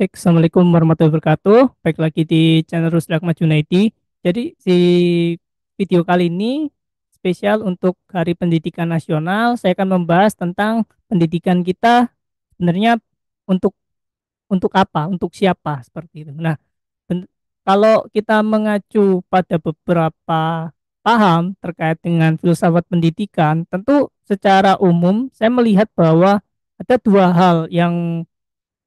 Baik, Assalamualaikum warahmatullahi wabarakatuh. Baik lagi di channel Rusli Ahmad Junaidi. Jadi di video kali ini spesial untuk Hari Pendidikan Nasional. Saya akan membahas tentang pendidikan kita sebenarnya untuk apa, untuk siapa seperti itu. Nah, ben- kalau kita mengacu pada beberapa paham terkait dengan filsafat pendidikan, tentu secara umum saya melihat bahwa ada dua hal yang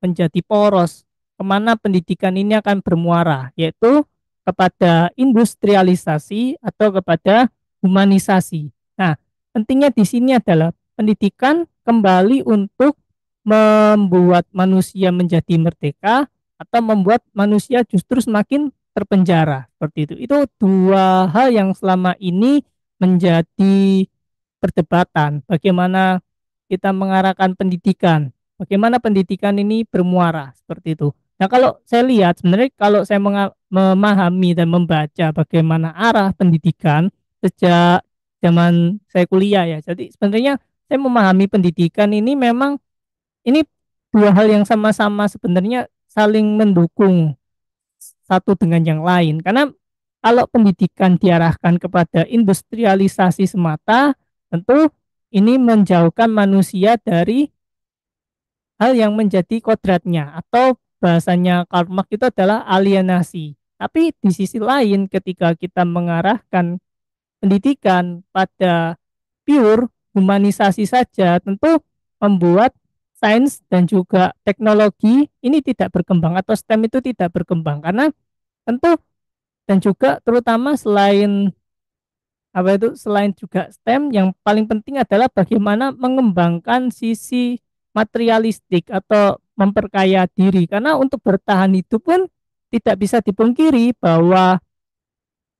menjadi poros kemana pendidikan ini akan bermuara, yaitu kepada industrialisasi atau kepada humanisasi. Nah, pentingnya di sini adalah pendidikan kembali untuk membuat manusia menjadi merdeka atau membuat manusia justru semakin terpenjara seperti itu. Itu dua hal yang selama ini menjadi perdebatan. Bagaimana kita mengarahkan pendidikan, bagaimana pendidikan ini bermuara seperti itu. Nah, kalau saya lihat sebenarnya kalau saya memahami dan membaca bagaimana arah pendidikan sejak zaman saya kuliah ya. Jadi sebenarnya saya memahami pendidikan ini memang ini dua hal yang sama-sama sebenarnya saling mendukung satu dengan yang lain. Karena kalau pendidikan diarahkan kepada industrialisasi semata, tentu ini menjauhkan manusia dari hal yang menjadi kodratnya atau bahasanya Karl Marx itu adalah alienasi. Tapi di sisi lain ketika kita mengarahkan pendidikan pada pure humanisasi saja tentu membuat sains dan juga teknologi ini tidak berkembang atau STEM itu tidak berkembang karena tentu dan juga terutama selain juga STEM yang paling penting adalah bagaimana mengembangkan sisi materialistik atau memperkaya diri karena untuk bertahan hidup pun tidak bisa dipungkiri bahwa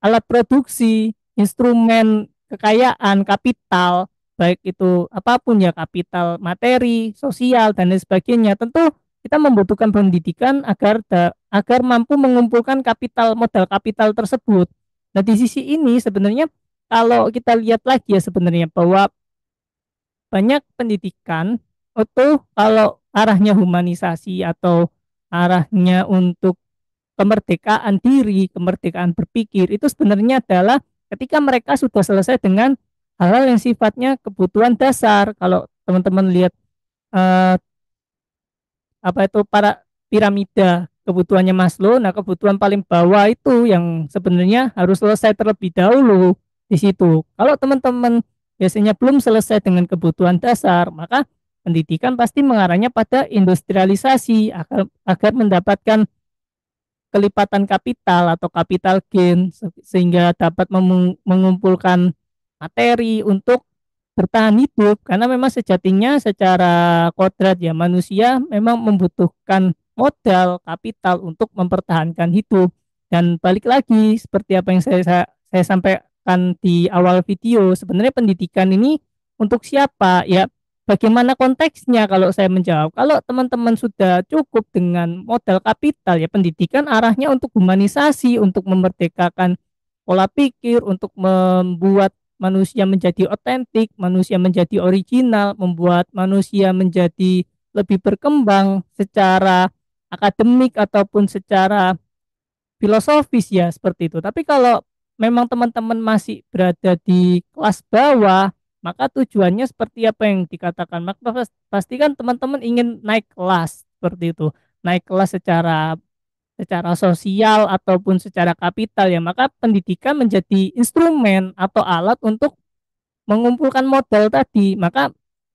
alat produksi, instrumen kekayaan, kapital, baik itu apapun ya, kapital materi, sosial, dan lain sebagainya, tentu kita membutuhkan pendidikan agar mampu mengumpulkan kapital, modal kapital tersebut. Nah, di sisi ini sebenarnya kalau kita lihat lagi ya sebenarnya bahwa banyak pendidikan itu kalau arahnya humanisasi atau arahnya untuk kemerdekaan diri, kemerdekaan berpikir itu sebenarnya adalah ketika mereka sudah selesai dengan hal-hal yang sifatnya kebutuhan dasar. Kalau teman-teman lihat eh, apa itu para piramida kebutuhannya Maslow, nah kebutuhan paling bawah itu yang sebenarnya harus selesai terlebih dahulu di situ. Kalau teman-teman biasanya belum selesai dengan kebutuhan dasar, maka pendidikan pasti mengarahnya pada industrialisasi agar mendapatkan kelipatan kapital atau capital gain sehingga dapat mengumpulkan materi untuk bertahan hidup karena memang sejatinya secara kodrat ya manusia memang membutuhkan modal kapital untuk mempertahankan hidup dan balik lagi seperti apa yang saya sampaikan di awal video sebenarnya pendidikan ini untuk siapa ya. Bagaimana konteksnya kalau saya menjawab? Kalau teman-teman sudah cukup dengan modal kapital ya pendidikan arahnya untuk humanisasi, untuk memerdekakan pola pikir, untuk membuat manusia menjadi otentik, manusia menjadi original, membuat manusia menjadi lebih berkembang secara akademik ataupun secara filosofis ya seperti itu. Tapi kalau memang teman-teman masih berada di kelas bawah, maka tujuannya seperti apa yang dikatakan. Maka pasti kan teman-teman ingin naik kelas seperti itu. Naik kelas secara secara sosial ataupun secara kapital ya. Maka pendidikan menjadi instrumen atau alat untuk mengumpulkan modal tadi. Maka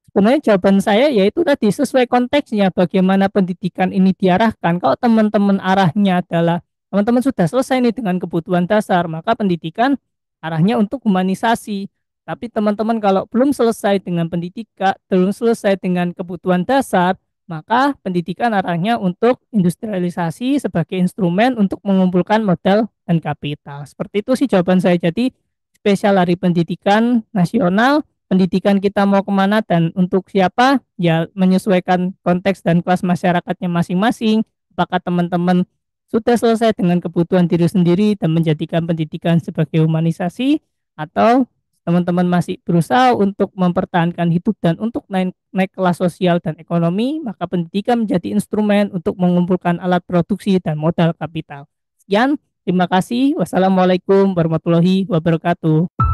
sebenarnya jawaban saya yaitu tadi sesuai konteksnya bagaimana pendidikan ini diarahkan. Kalau teman-teman arahnya adalah teman-teman sudah selesai nih dengan kebutuhan dasar, maka pendidikan arahnya untuk humanisasi. Tapi teman-teman kalau belum selesai dengan pendidikan, belum selesai dengan kebutuhan dasar, maka pendidikan arahnya untuk industrialisasi sebagai instrumen untuk mengumpulkan modal dan kapital. Seperti itu sih jawaban saya. Jadi spesial Hari Pendidikan Nasional pendidikan kita mau kemana dan untuk siapa ya menyesuaikan konteks dan kelas masyarakatnya masing-masing. Apakah teman-teman sudah selesai dengan kebutuhan diri sendiri dan menjadikan pendidikan sebagai humanisasi atau teman-teman masih berusaha untuk mempertahankan hidup dan untuk naik, naik kelas sosial dan ekonomi, maka pendidikan menjadi instrumen untuk mengumpulkan alat produksi dan modal kapital. Sekian, terima kasih. Wassalamualaikum warahmatullahi wabarakatuh.